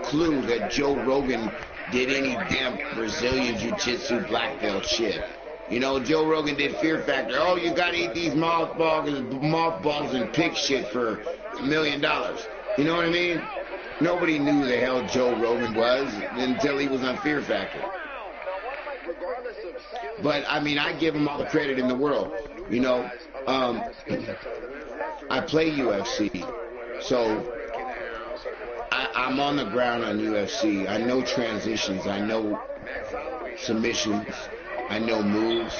clue that Joe Rogan did any damn Brazilian Jiu-Jitsu black belt shit. You know, Joe Rogan did Fear Factor. Oh, you gotta eat these mothballs and pig shit for $1 million. You know what I mean? Nobody knew who the hell Joe Rogan was until he was on Fear Factor. But, I mean, I give him all the credit in the world. You know, I play UFC, so I'm on the ground on UFC. I know transitions. I know submissions. I know moves.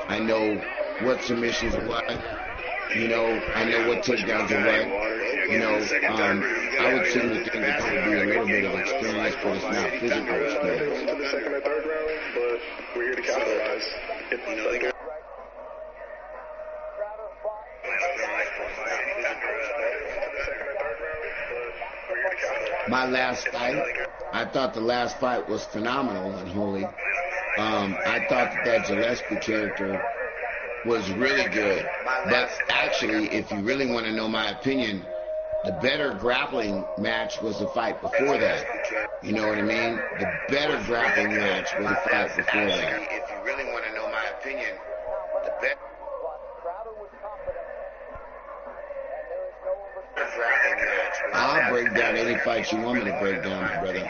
I know what submissions are what. You know, I know what takedowns are what. You know, I would seem to think that there would be a little bit of experience, but it's not physical experience. We're here to capitalize. My last fight, I thought the last fight was phenomenal and holy. I thought that Gillespie character was really good. But actually, if you really want to know my opinion, the better grappling match was the fight before that. You know what I mean? The better grappling match was the fight before that. If you really want to know my opinion, the better grappling match. I'll break down any fight you want me to break down, my brother.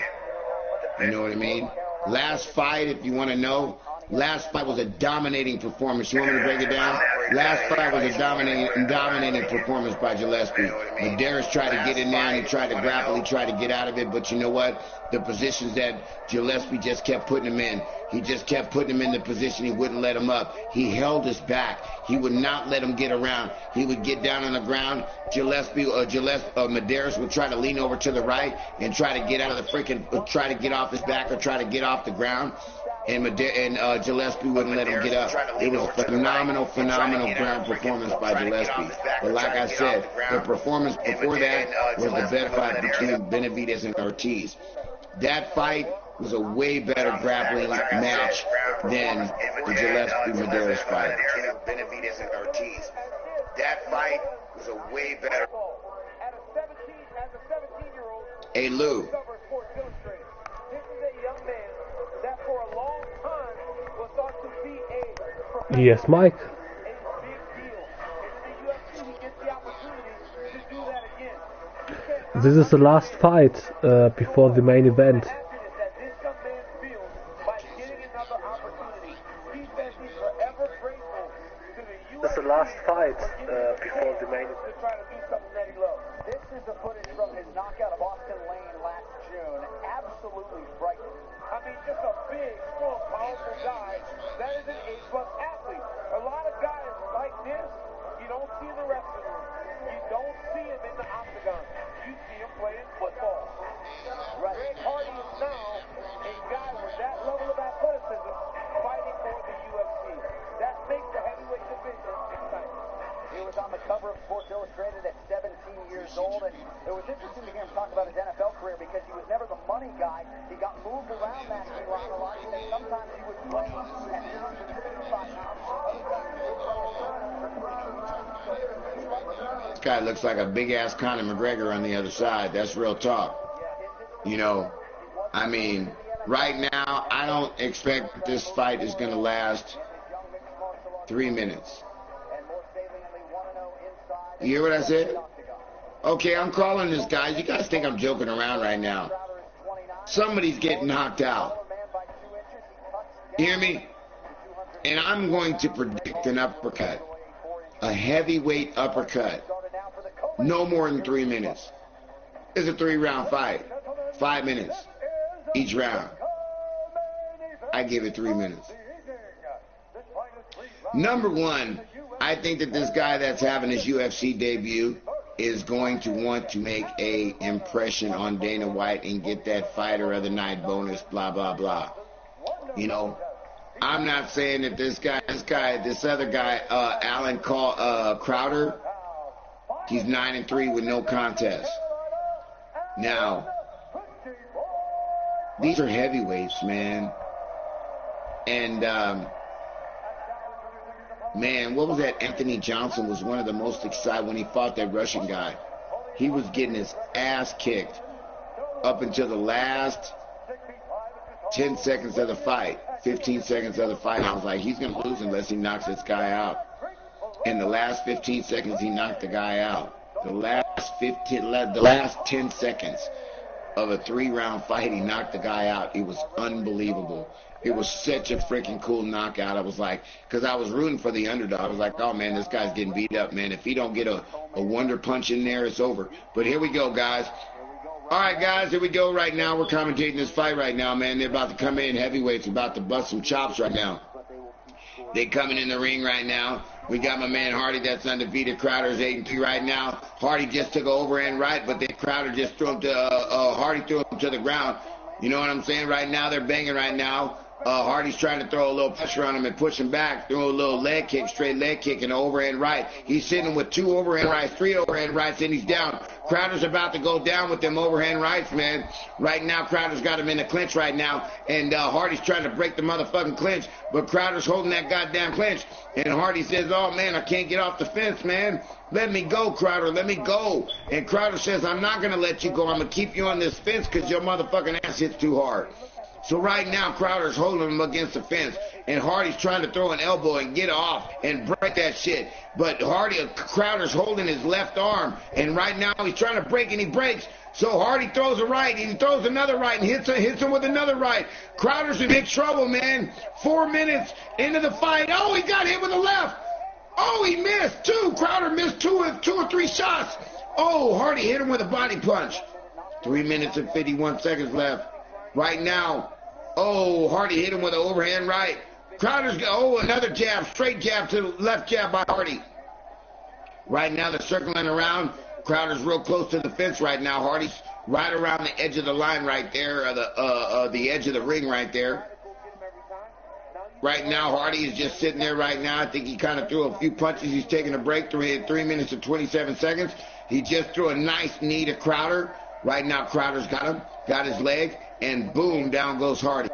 You know what I mean? Last fight, if you want to know, last fight was a dominating performance. You want me to break it down? Last fight was a dominating performance by Gillespie. Medeiros tried to get in there and he tried to grapple. He tried to get out of it. But you know what? The positions that Gillespie just kept putting him in. He just kept putting him in the position. He wouldn't let him up. He held his back. He would not let him get around. He would get down on the ground. Medeiros would try to lean over to the right and try to get out of the try to get off his back or try to get off the ground. And Gillespie wouldn't let him get up. It was a phenomenal ground performance by Gillespie. But like I said, the performance before that was the better fight between Benavidez and Ortiz. That fight was a way better grappling match than the Gillespie-Medeiros fight. Benavidez and Ortiz. That fight was a way better. Hey, Lou. Yes, Mike. This is the last fight before the main event. This is the last fight before the main event. This is the footage from his knockout of Austin Lane last June. Absolutely frightening. I mean, just a big, strong, powerful guy that is an A-plus athlete. A lot of guys like this, you don't see in the wrestling room. You don't see him in the octagon. You see him playing football. Right. Hardy is now a guy with that level of athleticism fighting for the UFC. That makes the heavyweight division exciting. He was on the cover of Sports Illustrated at 17 years old, and it was interesting to hear him talk about his NFL career because he was never the money guy. He got moved around that line a lot, and sometimes he would play at 255 pounds. This guy looks like a big-ass Conor McGregor on the other side. That's real talk. You know, I mean, right now, I don't expect this fight is going to last 3 minutes. You hear what I said? Okay, I'm calling this, guys. You guys think I'm joking around right now. Somebody's getting knocked out. You hear me? And I'm going to predict an uppercut. A heavyweight uppercut. No more than 3 minutes. It's a 3-round fight. 5 minutes each round. I give it 3 minutes. Number one, I think that this guy that's having his UFC debut is going to want to make a impression on Dana White and get that fighter of the night bonus, blah, blah, blah. You know, I'm not saying that this other guy, Alan Crowder, he's 9-3 with no contest. Now, these are heavyweights, man. And, man, what was that? Anthony Johnson was one of the most excited when he fought that Russian guy. He was getting his ass kicked. up until the last 10 seconds of the fight, 15 seconds of the fight. I was like, he's going to lose unless he knocks this guy out. In the last 15 seconds, he knocked the guy out. The last 10 seconds of a 3-round fight, he knocked the guy out. It was unbelievable. It was such a freaking cool knockout. I was like, because I was rooting for the underdog. I was like, oh, man, this guy's getting beat up, man. If he don't get a wonder punch in there, it's over. But here we go, guys. All right, guys, here we go right now. We're commentating this fight right now, man. They're about to come in heavyweights, about to bust some chops right now. They coming in the ring right now. We got my man Hardy that's undefeated. Crowder's 8-3 right now. Hardy just took an overhand right, but then Crowder just threw him to, Hardy threw him to the ground. You know what I'm saying? Right now, they're banging right now. Hardy's trying to throw a little pressure on him and push him back, throw a little leg kick, straight leg kick, and an overhand right. He's sitting with 2 overhand rights, 3 overhand rights, and he's down. Crowder's about to go down with them overhand rights, man. Right now, Crowder's got him in the clinch right now, and Hardy's trying to break the motherfucking clinch, but Crowder's holding that goddamn clinch, and Hardy says, oh, man, I can't get off the fence, man. Let me go, Crowder, let me go. And Crowder says, I'm not going to let you go. I'm going to keep you on this fence because your motherfucking ass hits too hard. So right now, Crowder's holding him against the fence, and Hardy's trying to throw an elbow and get off and break that shit. But Crowder's holding his left arm, and right now he's trying to break, and he breaks. So Hardy throws a right, and he throws another right, and hits him with another right. Crowder's in big trouble, man. 4 minutes into the fight. Oh, he got hit with a left. Oh, he missed 2. Crowder missed 2 or 3 shots. Oh, Hardy hit him with a body punch. 3 minutes and 51 seconds left. Right now, oh, Hardy hit him with an overhand right. Crowder's got, oh, another jab, straight jab to the left jab by Hardy. Right now, they're circling around. Crowder's real close to the fence right now. Hardy's right around the edge of the line right there, the edge of the ring right there. Right now, Hardy is just sitting there right now. I think he kind of threw a few punches. He's taking a break. 3 minutes and 27 seconds. He just threw a nice knee to Crowder. Right now, Crowder's got him, got his leg, and boom, down goes Hardy.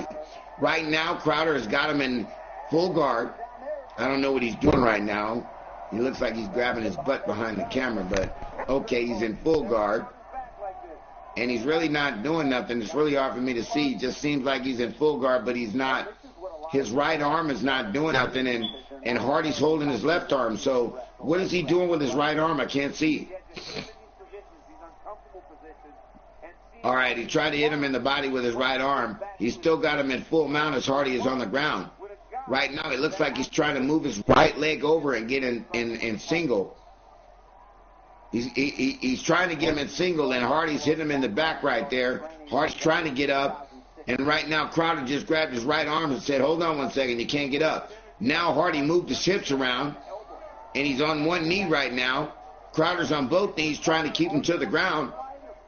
Right now, Crowder has got him in full guard. I don't know what he's doing right now. He looks like he's grabbing his butt behind the camera, but okay, he's in full guard. And he's really not doing nothing. It's really hard for me to see. It just seems like he's in full guard, but he's not. His right arm is not doing nothing, and Hardy's holding his left arm. So what is he doing with his right arm? I can't see. All right, he tried to hit him in the body with his right arm. He's still got him in full mount as Hardy is on the ground. Right now, it looks like he's trying to move his right leg over and get in single. He's trying to get him in single, and Hardy's hitting him in the back right there. Hardy's trying to get up, and right now, Crowder just grabbed his right arm and said, hold on 1 second, you can't get up. Now Hardy moved his hips around, and he's on one knee right now. Crowder's on both knees trying to keep him to the ground.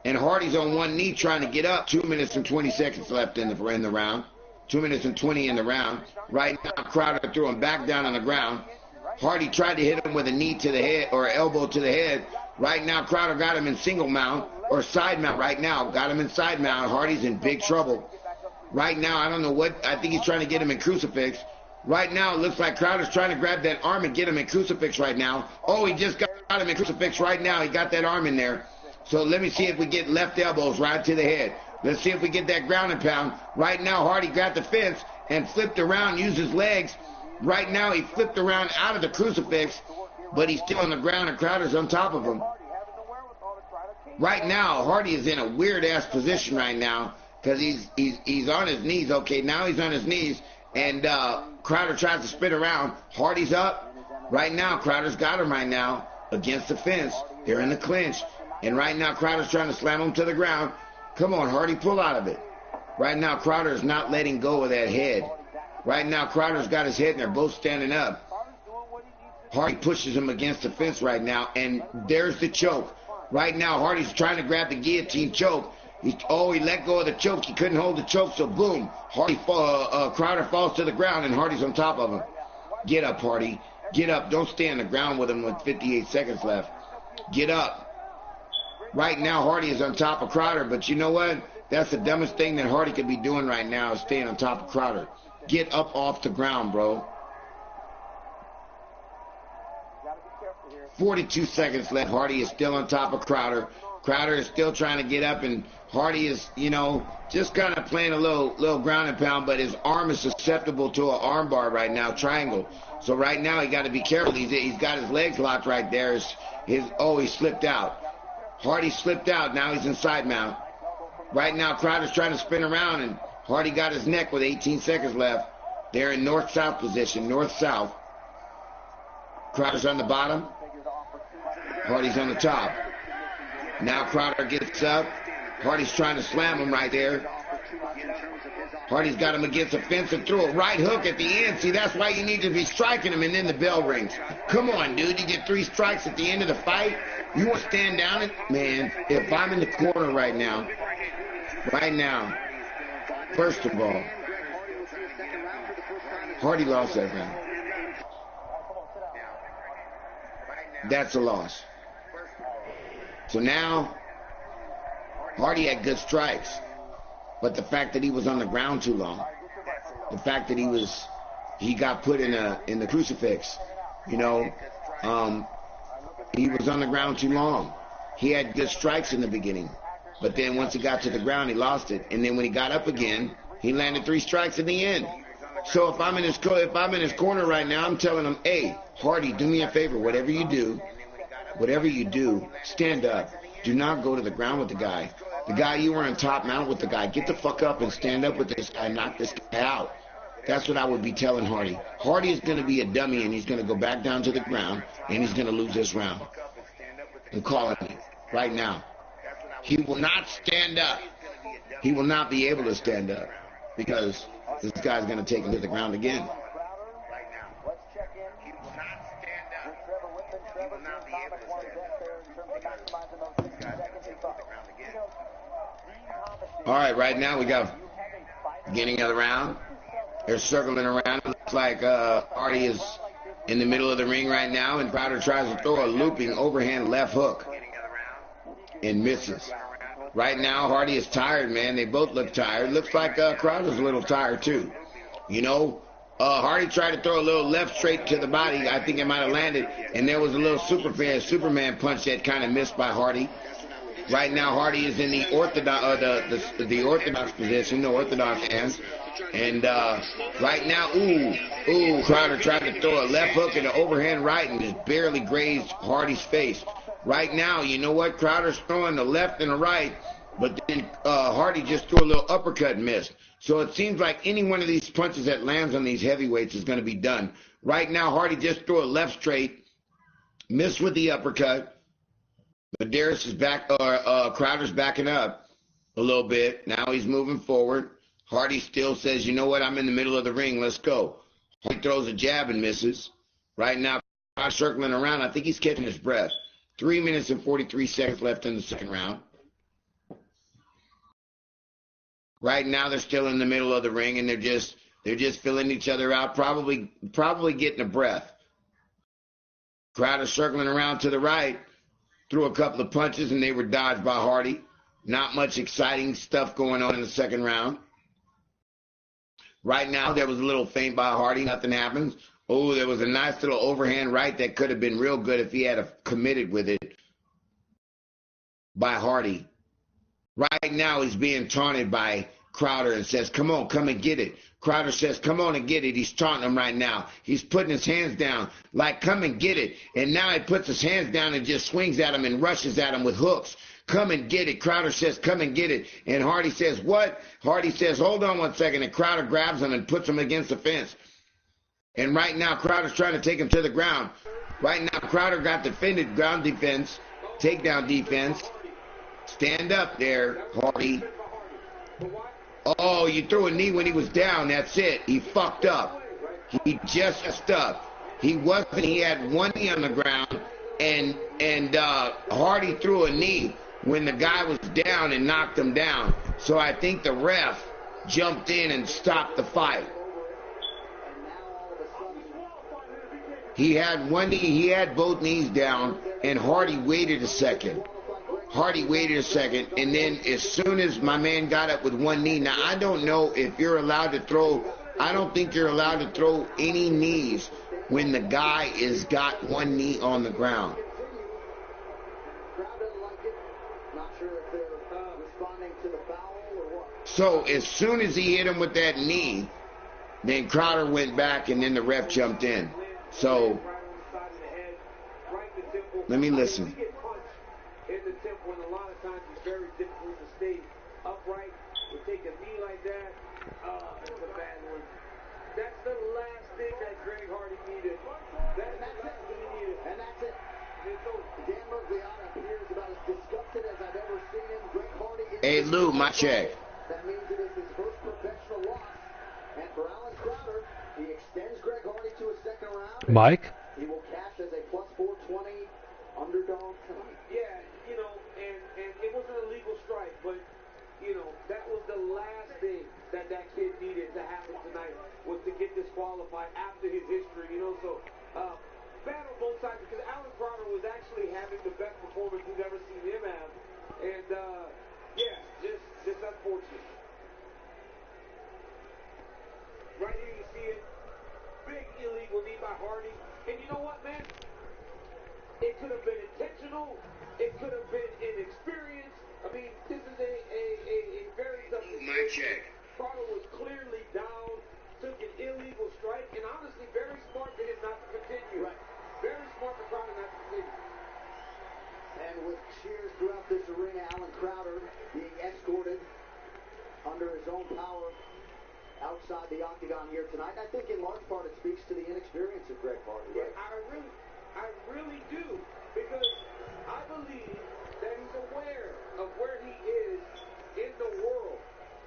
And Hardy's on one knee trying to get up. 2 minutes and 20 seconds left in the round. 2 minutes and 20 in the round. Right now, Crowder threw him back down on the ground. Hardy tried to hit him with a knee to the head or elbow to the head. Right now, Crowder got him in single mount or side mount right now. Got him in side mount. Hardy's in big trouble. Right now, I don't know what. I think he's trying to get him in crucifix. Right now, it looks like Crowder's trying to grab that arm and get him in crucifix right now. Oh, he just got him in crucifix right now. He got that arm in there. So let me see if we get left elbows right to the head. Let's see if we get that ground and pound. Right now, Hardy grabbed the fence and flipped around, used his legs. Right now, he flipped around out of the crucifix, but he's still on the ground and Crowder's on top of him. Right now, Hardy is in a weird-ass position right now because he's on his knees. Okay, now he's on his knees, and Crowder tries to spin around. Hardy's up. Right now, Crowder's got him right now against the fence. They're in the clinch. And right now, Crowder's trying to slam him to the ground. Come on, Hardy, pull out of it. Right now, Crowder is not letting go of that head. Right now, Crowder's got his head, and they're both standing up. Hardy pushes him against the fence right now, and there's the choke. Right now, Hardy's trying to grab the guillotine choke. He let go of the choke. He couldn't hold the choke, so boom. Crowder falls to the ground, and Hardy's on top of him. Get up, Hardy. Get up. Don't stay on the ground with him with 58 seconds left. Get up. Right now, Hardy is on top of Crowder, but you know what? That's the dumbest thing that Hardy could be doing right now is staying on top of Crowder. Get up off the ground, bro. 42 seconds left. Hardy is still on top of Crowder. Crowder is still trying to get up, and Hardy is, you know, just kind of playing a little ground and pound, but his arm is susceptible to an arm bar right now, triangle. So right now he got to be careful. He's got his legs locked right there. He slipped out. Hardy slipped out. Now he's in side mount. Right now Crowder's trying to spin around, and Hardy got his neck with 18 seconds left. They're in north-south position, north-south. Crowder's on the bottom. Hardy's on the top. Now Crowder gets up. Hardy's trying to slam him right there. Hardy's got him against the fence and threw a right hook at the end. See, that's why you need to be striking him, and then the bell rings. Come on, dude. You get 3 strikes at the end of the fight. You want to stand down and, man, if I'm in the corner right now, first of all, Hardy lost that round. That's a loss. So now, Hardy had good strikes, but the fact that he was on the ground too long, the fact that he got put in the crucifix, you know, he was on the ground too long. He had good strikes in the beginning, but then once he got to the ground, he lost it. And then when he got up again, he landed 3 strikes in the end. So if I'm in his corner right now, I'm telling him, hey, Hardy, do me a favor. Whatever you do, stand up. Do not go to the ground with the guy. The guy, you were on top mount with the guy. Get the fuck up and stand up with this guy. Knock this guy out. That's what I would be telling Hardy. Hardy is going to be a dummy, and he's going to go back down to the ground, and he's going to lose this round. I'm calling it right now. He will not stand up. He will not be able to stand up because this guy's going to take him to the ground again. All right, right now we got beginning of the round. They're circling around. It looks like Hardy is in the middle of the ring right now, and Crowder tries to throw a looping overhand left hook and misses. Right now, Hardy is tired, man. They both look tired. Looks like Crowder's a little tired, too. You know, Hardy tried to throw a little left straight to the body. I think it might have landed, and there was a little Superman punch that kind of missed by Hardy. Right now, Hardy is in the orthodox position, the orthodox hands. And right now, Crowder tried to throw a left hook and an overhand right and just barely grazed Hardy's face. Right now, you know what? Crowder's throwing the left and the right, but then Hardy just threw a little uppercut and missed. So it seems like any one of these punches that lands on these heavyweights is going to be done. Right now, Hardy just threw a left straight, missed with the uppercut. But Darius is back, Crowder's backing up a little bit. Now he's moving forward. Hardy still says, you know what, I'm in the middle of the ring, let's go. Hardy throws a jab and misses. Right now, Crowder's circling around. I think he's catching his breath. 3 minutes and 43 seconds left in the second round. Right now, they're still in the middle of the ring, and they're just filling each other out, probably getting a breath. Crowder circling around to the right. Threw a couple of punches, and they were dodged by Hardy. Not much exciting stuff going on in the second round. Right now, there was a little feint by Hardy. Nothing happens. Oh, there was a nice little overhand right that could have been real good if he had committed with it by Hardy. Right now, he's being taunted by Crowder and says, come on, come and get it. Crowder says, come on and get it. He's taunting him right now. He's putting his hands down like, come and get it. And now he puts his hands down and just swings at him and rushes at him with hooks. Come and get it. Crowder says, come and get it. And Hardy says, what? Hardy says, hold on 1 second. And Crowder grabs him and puts him against the fence. And right now, Crowder's trying to take him to the ground. Right now, Crowder got defended ground defense, takedown defense. Stand up there, Hardy. Oh, you threw a knee when he was down. That's it. He fucked up. He just messed up. He had one knee on the ground, and Hardy threw a knee when the guy was down and knocked him down. So I think the ref jumped in and stopped the fight. He had one knee, he had both knees down, and Hardy waited a second. And then as soon as my man got up with one knee, now I don't know if you're allowed to throw, I don't think you're allowed to throw any knees when the guy is got one knee on the ground. So as soon as he hit him with that knee, then Crowder went back and then the ref jumped in. So let me listen. In the temple, and a lot of times it's very difficult to stay upright. To take a knee like that, it's a bad one. That's the last thing that Greg Hardy needed. That's the last thing he needed. And that's it. Dan Murgliata appears about as disgusted as I've ever seen him. Greg Hardy is... Hey, Lou, my check. That means it is his first professional loss. And for Alan Crowder, he extends Greg Hardy to a second round. Mike? He will cash as a plus 420 underdog tonight. Yeah, you know, and it was an illegal strike, but, you know, that was the last thing that kid needed to happen tonight, was to get disqualified after his history, you know. So, bad on both sides, because Alan Crowder was actually having the best performance we've ever seen him have. And, yeah, just unfortunate. Right here you see it. Big illegal knee by Hardy. And you know what, man? It could have been intentional. It could have been inexperience. I mean, this is a very tough situation. Crowder was clearly down, took an illegal strike, and honestly, very smart for him not to continue. Right. Very smart for Crowder not to continue. And with cheers throughout this arena, Alan Crowder being escorted under his own power outside the octagon here tonight. I think in large part it speaks to the inexperience of Greg Hardy. Right? I really do, because I believe that he's aware of where he is in the world.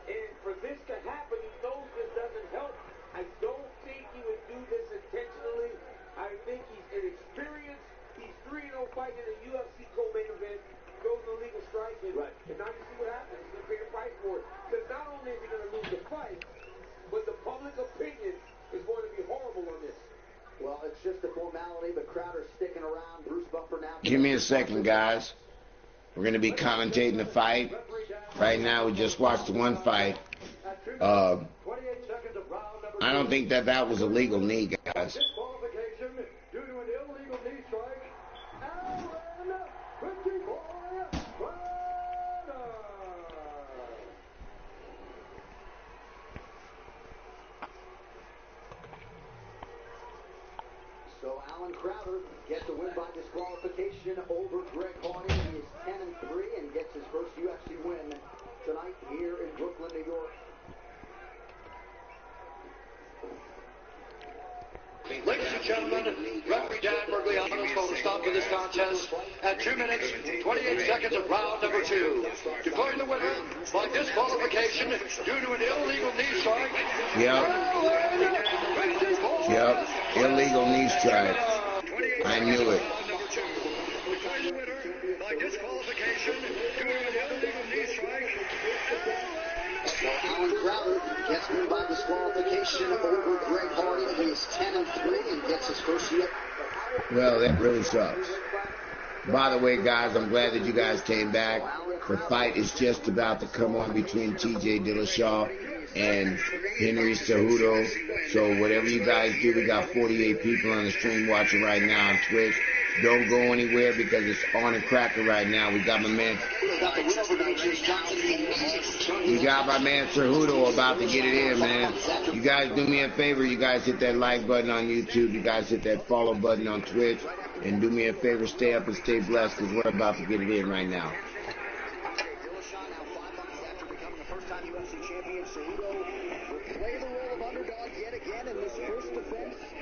And for this to happen, he knows this doesn't help. I don't think he would do this intentionally. I think he's inexperienced. He's 3-0 fighting in a UFC co-main event. Goes to legal strike, and now you see what happens. He's going to pay the price for it. Because not only is he going to lose the fight, but the public opinion is going to be horrible on this. Well, it's just a formality, but Crowder's sticking around. Bruce Buffer now. Give me a second, guys. We're going to be commentating the fight. Right now, we just watched the one fight. I don't think that was a legal knee, guys. Disqualification due to an illegal knee strike. Alan Pretty Boy Broner. So Alan Crowder gets the win by disqualification over Greg Hardy. He is 10-3 and gets his first UFC win tonight here in Brooklyn, New York. Ladies and gentlemen, referee Dan Murgliano's going to stop to this contest at 2 minutes, 28 seconds of round number 2. Declaring the winner by disqualification due to an illegal knee strike. Yep. Illegal knee strike. I knew it. Declaring the winner by disqualification due to an illegal knee strike. So Alan Crowder gets win by disqualification over Greg Hardy. He is 10-3 and gets his first UFC. Well, that really sucks. By the way, guys, I'm glad that you guys came back. The fight is just about to come on between TJ Dillashaw and Henry Cejudo. So whatever you guys do, we got 48 people on the stream watching right now on Twitch. Don't go anywhere because it's on a cracker right now. We got my man Cejudo about to get it in, man. You guys do me a favor. You guys hit that like button on YouTube. You guys hit that follow button on Twitch. And do me a favor, stay up and stay blessed because we're about to get it in right now.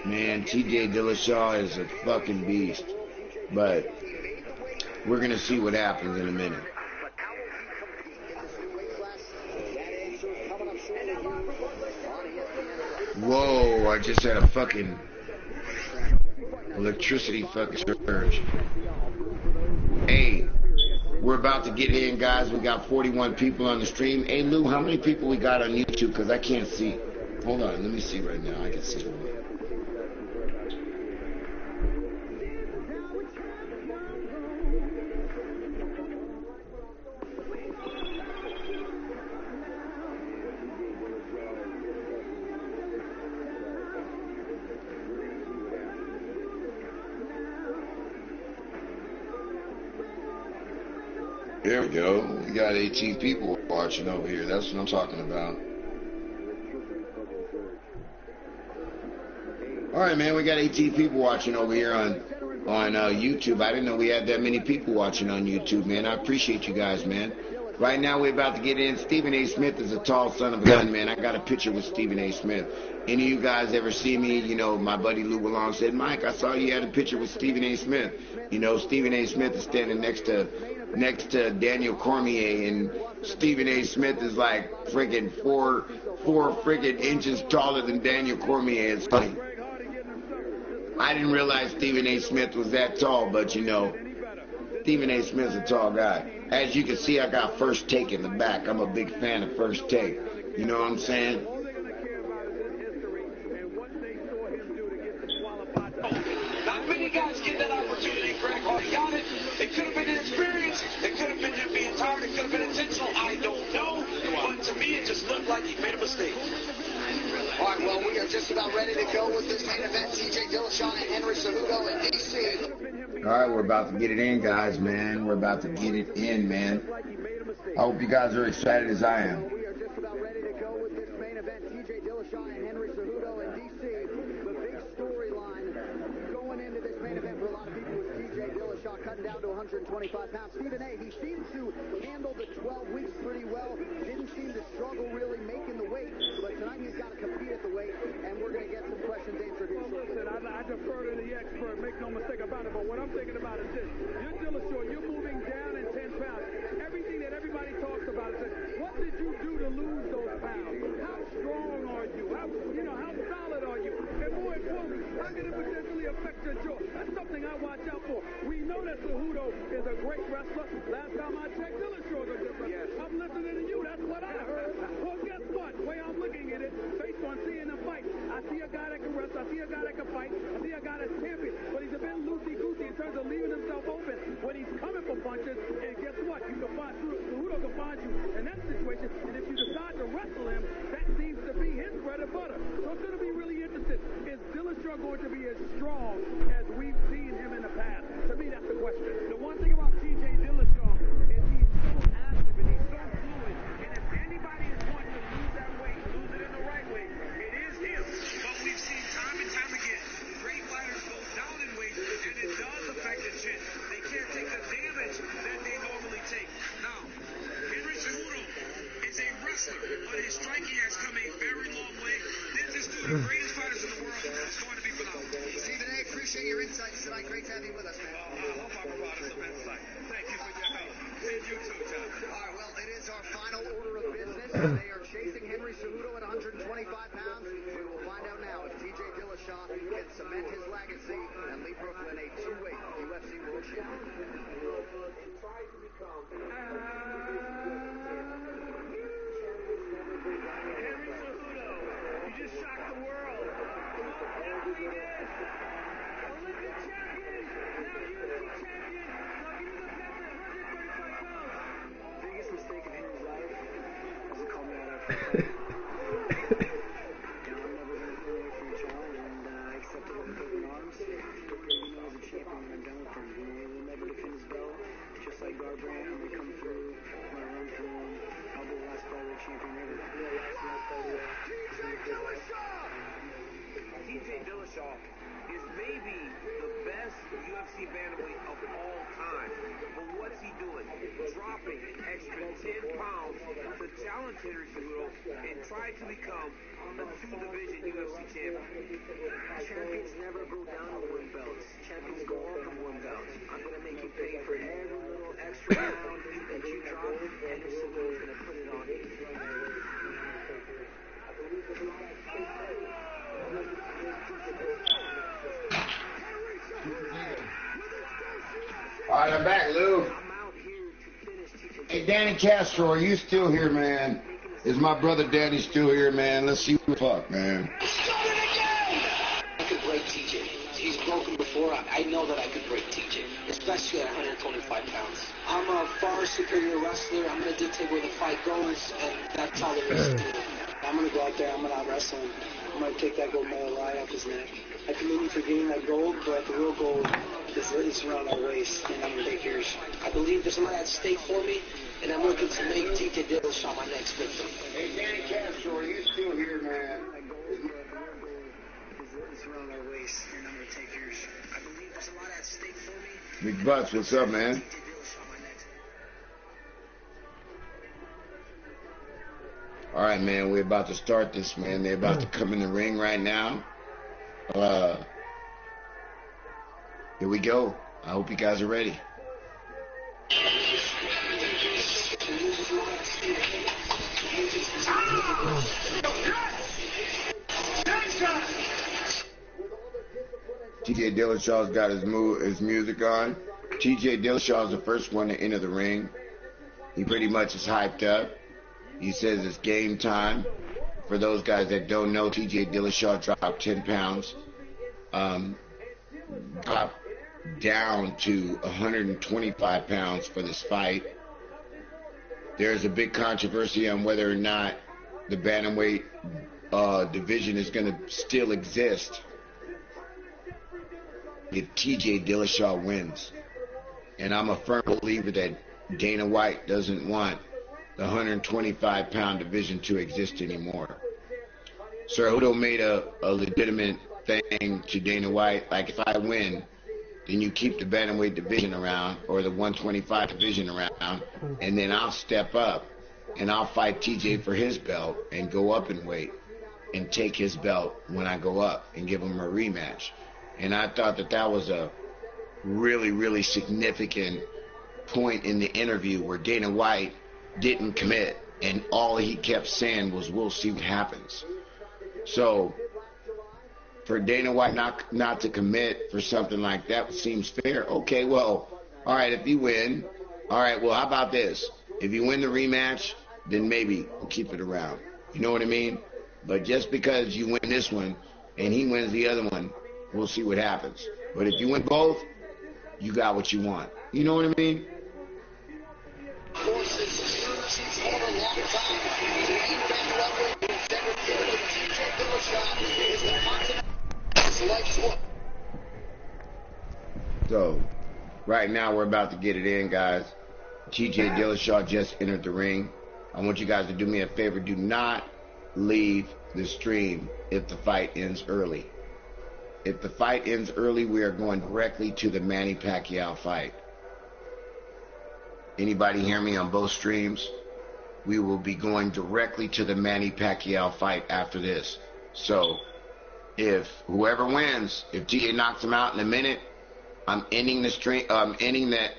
Man, TJ Dillashaw is a fucking beast. But we're going to see what happens in a minute. Whoa, I just had a fucking electricity fucking surge. Hey, we're about to get in, guys. We got 41 people on the stream. Hey, Lou, how many people we got on YouTube? Because I can't see. Hold on, let me see right now. I can see. There we go. We got 18 people watching over here. That's what I'm talking about. All right, man. We got 18 people watching over here on YouTube. I didn't know we had that many people watching on YouTube, man. I appreciate you guys, man. Right now, we're about to get in. Stephen A. Smith is a tall son of a gun, man. I got a picture with Stephen A. Smith. Any of you guys ever see me? You know, my buddy Lou Wallon said, Mike, I saw you had a picture with Stephen A. Smith. You know, Stephen A. Smith is standing next to Daniel Cormier, and Stephen A. Smith is like freaking four freaking inches taller than Daniel Cormier. It's funny. I didn't realize Stephen A. Smith was that tall, but you know, Stephen A. Smith's a tall guy. As you can see, I got First Take in the back. I'm a big fan of First Take. You know what I'm saying? Not many guys get that opportunity. Greg Hardy got it. It could have been an experience. It could have been him being tired. It could have been intentional. I don't know. But to me, it just looked like he made a mistake. All right, well, we are just about ready to go with this main event. TJ Dillashaw and Henry Cejudo in DC. All right, we're about to get it in, guys, man. We're about to get it in, man. I hope you guys are excited as I am. We are just about ready to go with this main event. TJ Dillashaw and Henry Cejudo in DC. The big storyline going into this main event for a lot of people was TJ Dillashaw cutting down to 125 pounds. Stephen A., he seemed to handle the 12 weeks pretty well. Didn't seem to struggle really making the weight. But tonight he's got to compete at the weight, and we're going to get some questions answered here shortly. Listen, I defer to the expert. Make no mistake about it. But what I'm thinking about is this. You're Dillashaw. You're moving down in 10 pounds. Everything that everybody talks about is, what did you do to lose those pounds? How strong are you? How solid are you? And more importantly, how can it potentially affect your jaw? That's something I watch out for. We know that Cejudo is a great wrestler. Last time I checked, Dillashaw was a good wrestler. Yes. I'm listening to you. That's what I heard. Well, guess what? The way I'm looking at it, based on seeing them fight, I see a guy that can wrestle. I see a guy that can fight. I see a guy that's champion. But he's a bit loosey-goosey in terms of leaving himself open when he's coming for punches. And guess what? You can find Cejudo can find you in that situation. And if you decide to wrestle him, that seems to be his bread and butter. So it's going to be really interesting. Is Dillashaw going to be as strong as we've seen him in the past? To me, that's the question. The one thing about TJ Dillashaw is he's so active and he's so fluid. And if anybody is going to lose that weight, lose it in the right way, it is him. But we've seen time and time again, great fighters go down in weight, and it does affect the chin. They can't take the damage that they normally take. Now, Henry Cejudo is a wrestler, but his striking has come a very long way. This is two of the greatest fighters in the world. It's going to be phenomenal. Stephen A., appreciate your insights tonight. Great to have you with us, man. I hope I provided some insight. Thank you for your help. And you too, John. All right, well, it is our final order of business. They are chasing Henry Cejudo at 125 pounds. We will find out now if TJ Dillashaw can cement his legacy and leave Brooklyn a two-weight UFC world champion. Henry Cejudo, you just shocked the world. That's what he did. Olympic champion, now UFC champion. Now he was a pepper, 135 pounds. Biggest mistake of Henry's life was to call me out after the fight. I'm never going to run away from a challenge, and I accepted it with open arms. He knows a champion when I'm done with him. He'll never defend his belt. Just like Adrien, I'm going to come through. I'm going to run through him. I'll be the last flyweight champion ever. TJ Dillashaw is maybe the best UFC bantamweight of all time. But what's he doing? Dropping an extra 10 pounds to challenge Henry Cejudo and try to become a two-division UFC champion. Champions never go down on one belts. Champions go up on one belts. I'm going to make you pay for every little extra pound that you drop, and your Cejudo's going to put it on you. All right, I'm back, Lou. Hey, Danny Castro, are you still here, man? Is my brother Danny still here, man? Let's see what the fuck, man. I could break TJ. He's broken before. I know that I could break TJ, especially at 125 pounds. I'm a far superior wrestler. I'm going to dictate where the fight goes, and that's all there is to it. I'm going to go out there. I'm going to wrestle him. I'm going to take that gold medal right off his neck. I commend you for getting that gold, but the real gold It's around our waist, and I'm going to take yours. I believe there's a lot at stake for me, and I'm looking to make TJ Dillashaw my next victim. Hey, Manny Castro, are you still here, man? It's around our waist, and I'm going to take yours. I believe there's a lot at stake for me. Big Butts, what's up, man? All right, man, we're about to start this, man. They're about to come in the ring right now. Here we go. I hope you guys are ready. TJ Dillashaw's got his music on. TJ Dillashaw is the first one to enter the ring. He pretty much is hyped up. He says it's game time. For those guys that don't know, TJ Dillashaw dropped 10 pounds. Got down to 125 pounds for this fight. There's a big controversy on whether or not the bantamweight division is going to still exist if TJ Dillashaw wins. And I'm a firm believer that Dana White doesn't want the 125-pound division to exist anymore. Cejudo made a legitimate thing to Dana White, like, if I win, then you keep the bantamweight division around, or the 125 division around, and then I'll step up and I'll fight TJ for his belt and go up in weight and take his belt when I go up and give him a rematch. And I thought that that was a really, really significant point in the interview where Dana White didn't commit, and all he kept saying was, we'll see what happens. So for Dana White not to commit for something like that seems fair. Okay, well, all right, if you win, all right, well, how about this? If you win the rematch, then maybe we'll keep it around. You know what I mean? But just because you win this one and he wins the other one, we'll see what happens. But if you win both, you got what you want. You know what I mean? So, right now we're about to get it in, guys. TJ Dillashaw just entered the ring. I want you guys to do me a favor. Do not leave the stream if the fight ends early. If the fight ends early, we are going directly to the Manny Pacquiao fight. Anybody hear me on both streams? We will be going directly to the Manny Pacquiao fight after this. So, if whoever wins, if TJ knocks him out in a minute, I'm ending the stream. I'm ending that.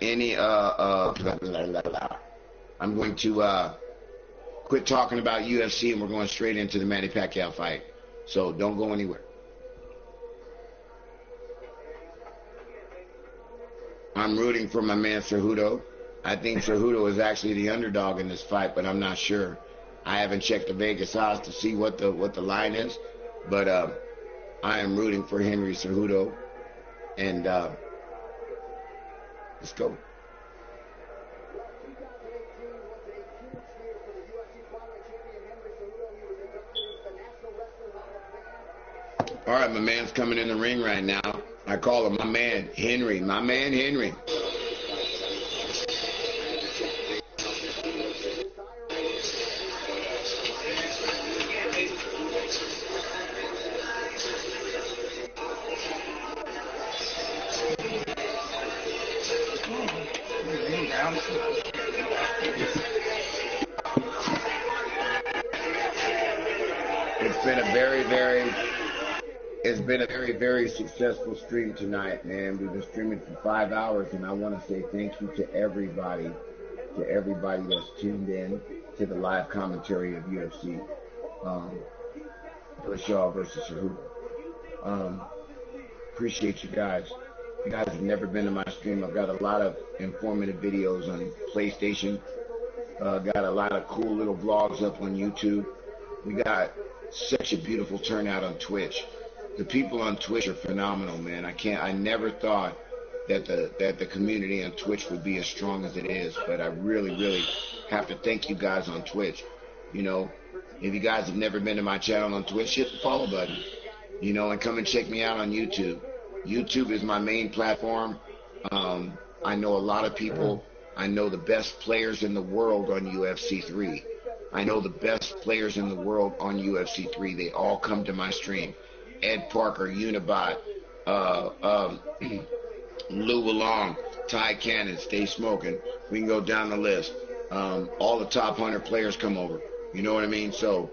I'm going to quit talking about UFC, and we're going straight into the Manny Pacquiao fight. So don't go anywhere. I'm rooting for my man Cejudo. I think Cejudo is actually the underdog in this fight, but I'm not sure. I haven't checked the Vegas odds to see what the line is, but I am rooting for Henry Cejudo, and let's go. All right, my man's coming in the ring right now. I call him my man Henry. My man Henry. It's been a very successful stream tonight, man. We've been streaming for 5 hours, and I want to say thank you to everybody that's tuned in to the live commentary of UFC, Dillashaw versus Cejudo. Appreciate you guys. If you guys have never been to my stream, I've got a lot of informative videos on PlayStation. Got a lot of cool little vlogs up on YouTube. We got such a beautiful turnout on Twitch. The people on Twitch are phenomenal, man. I never thought that the community on Twitch would be as strong as it is, but I really have to thank you guys on Twitch. You know, if you guys have never been to my channel on Twitch, hit the follow button, you know, and come and check me out on YouTube. YouTube is my main platform. I know a lot of people. I know the best players in the world on UFC 3. I know the best players in the world on UFC 3. They all come to my stream. Ed Parker, Unibot, Lou Wallong, Ty Cannon, Stay Smoking. We can go down the list. All the top 100 players come over. You know what I mean? So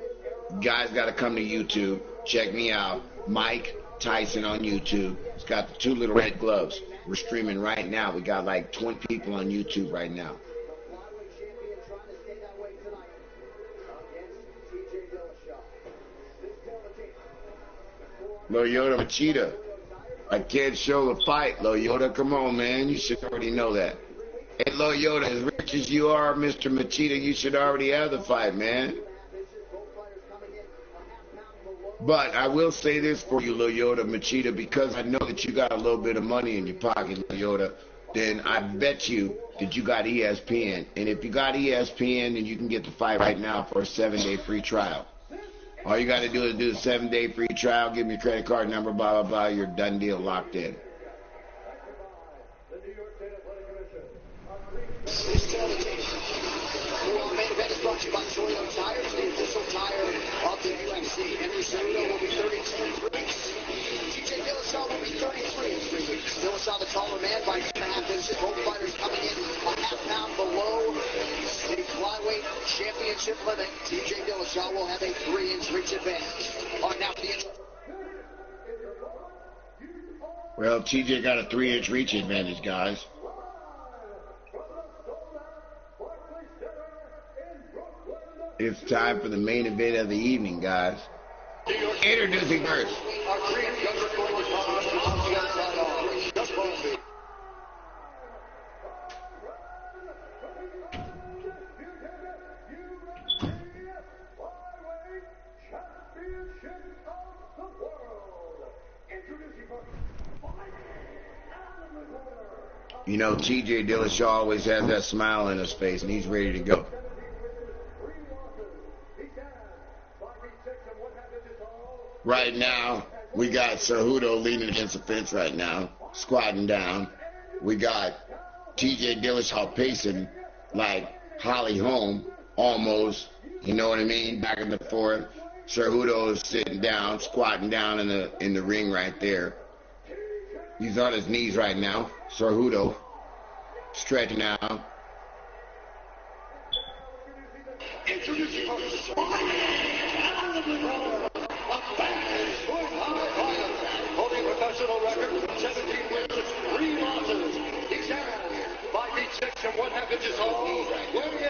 guys got to come to YouTube. Check me out. Mike Tyson on YouTube. It's got the 2 little red gloves. We're streaming right now. We got like 20 people on YouTube right now. Loyola Machida. I can't show the fight, Loyola. Come on, man. You should already know that. Hey, Loyola, as rich as you are, Mr. Machida, you should already have the fight, man. But I will say this for you, Loyola Machida, because I know that you got a little bit of money in your pocket, Loyola, then I bet you that you got ESPN. And if you got ESPN, then you can get the fight right now for a 7-day free trial. All you got to do is do a 7-day free trial, give me your credit card number, blah, blah, blah, you're done deal, locked in. Main event is brought to you by Toyota Tires, the official tire of the UFC. Henry Cejudo will be 32 weeks. TJ Dillashaw will be 33 in 3 weeks. Dillashaw, the taller man, by 2.5 inches. Both fighters coming in a half-pound below the flyweight championship limit. TJ Dillashaw will have a 3-inch reach advantage. Now for the Well, TJ got a 3-inch reach advantage, guys. It's time for the main event of the evening, guys. Introducing first. You know, TJ Dillashaw always has that smile on his face, and he's ready to go. Right now, we got Cejudo leaning against the fence right now, squatting down. We got TJ Dillashaw pacing like Holly Holm, almost. You know what I mean? Back and forth. Cejudo is sitting down, squatting down in the ring right there. He's on his knees right now. Cejudo stretching out. Holding a professional record, 17 wins, 3 losses. He's by feet 6 and 1/2 inches tall, weighing in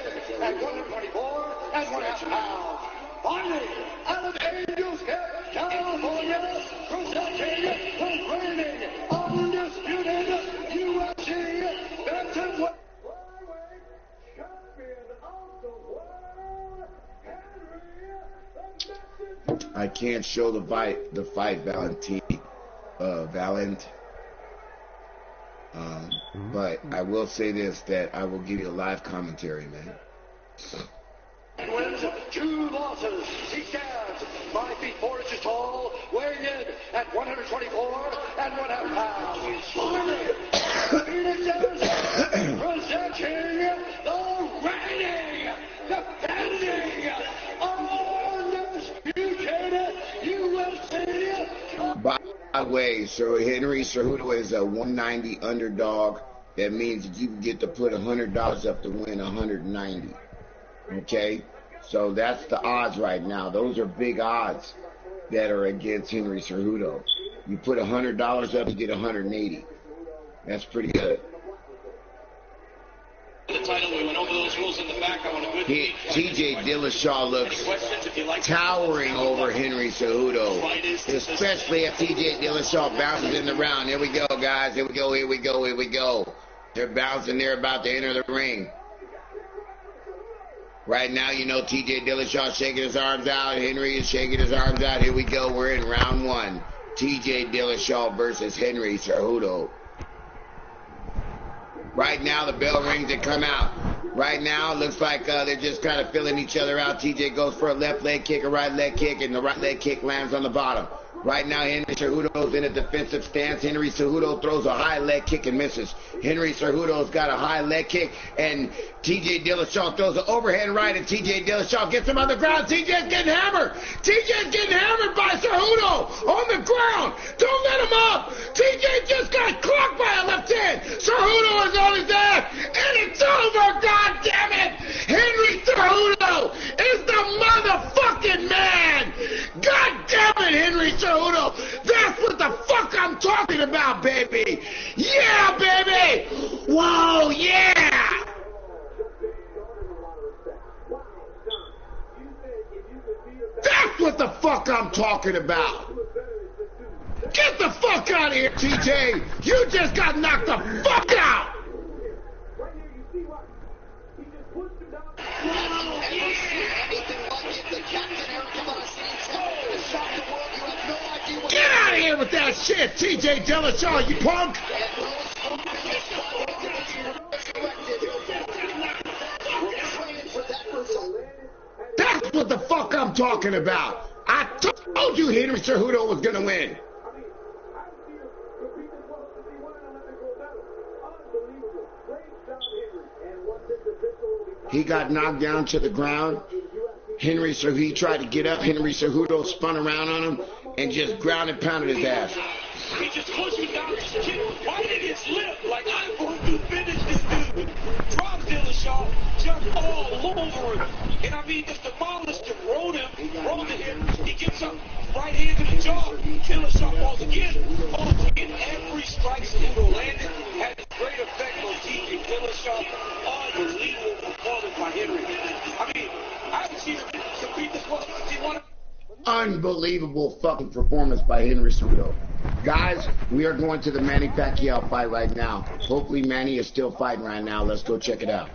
at 124 and 1/2 pounds. Finally, out of Angels Camp, California, presenting the reigning, undisputed UFC bantamweight champion of the world, Henry. I can't show the fight, Valentine. But I will say this, that I will give you a live commentary, man. And wins 2 losses. He stands 5 feet 4 inches tall, weighing in at 124 and 1/2 pounds. Phoenix's presenting the reigning, defending, undisputed UFC. By the way, so Henry Cejudo is a 190 underdog. That means that you can get to put $100 up to win 190. Okay? So that's the odds right now. Those are big odds that are against Henry Cejudo. You put $100 up, you get 180. That's pretty good. The title, we went over those rules in the back. I want to TJ Dillashaw looks towering over Henry Cejudo, especially if TJ Dillashaw bounces in the round. Here we go, guys. Here we go, here we go, here we go. They're bouncing. They're about to enter the ring. Right now, you know, TJ Dillashaw shaking his arms out. Henry is shaking his arms out. Here we go. We're in round 1. TJ Dillashaw versus Henry Cejudo. Right now, the bell rings and come out. Right now, it looks like they're just kind of filling each other out. TJ goes for a left leg kick, a right leg kick, and the right leg kick lands on the bottom. Right now, Henry Cejudo's in a defensive stance. Henry Cejudo throws a high leg kick and misses. Henry Cejudo's got a high leg kick, and TJ Dillashaw throws an overhand right, and TJ Dillashaw gets him on the ground. TJ's getting hammered. TJ's getting hammered by Cejudo on the ground. Don't let him up. TJ just got clocked by a left hand. Cejudo is on his ass, and it's over. God damn it! Henry Cejudo is the motherfucking man. God damn it, Henry Cejudo. That's what the fuck I'm talking about, baby. Yeah, baby. Whoa, yeah. That's what the fuck I'm talking about. Get the fuck out of here, TJ. You just got knocked the fuck out. Get out of here with that shit, TJ Dillashaw, you punk! That's what the fuck I'm talking about. I told you Henry Cejudo was gonna win. He got knocked down to the ground. Henry Cejudo tried to get up. Henry Cejudo spun around on him and just ground and pounded his ass. He just pushed him down, kicked right in his lip, like I'm going to finish this dude. Dropped Dillashaw, jumped all over him. And I mean, just demolished him, rolled him. He gets up, right hand to the jaw. Dillashaw falls again. Every strike Cejudo landed had a great effect on TJ Dillashaw. Unbelievable performance by Henry. I mean, I haven't seen him compete this much. Unbelievable fucking performance by Henry Cejudo. Guys, we are going to the Manny Pacquiao fight right now. Hopefully Manny is still fighting right now. Let's go check it out.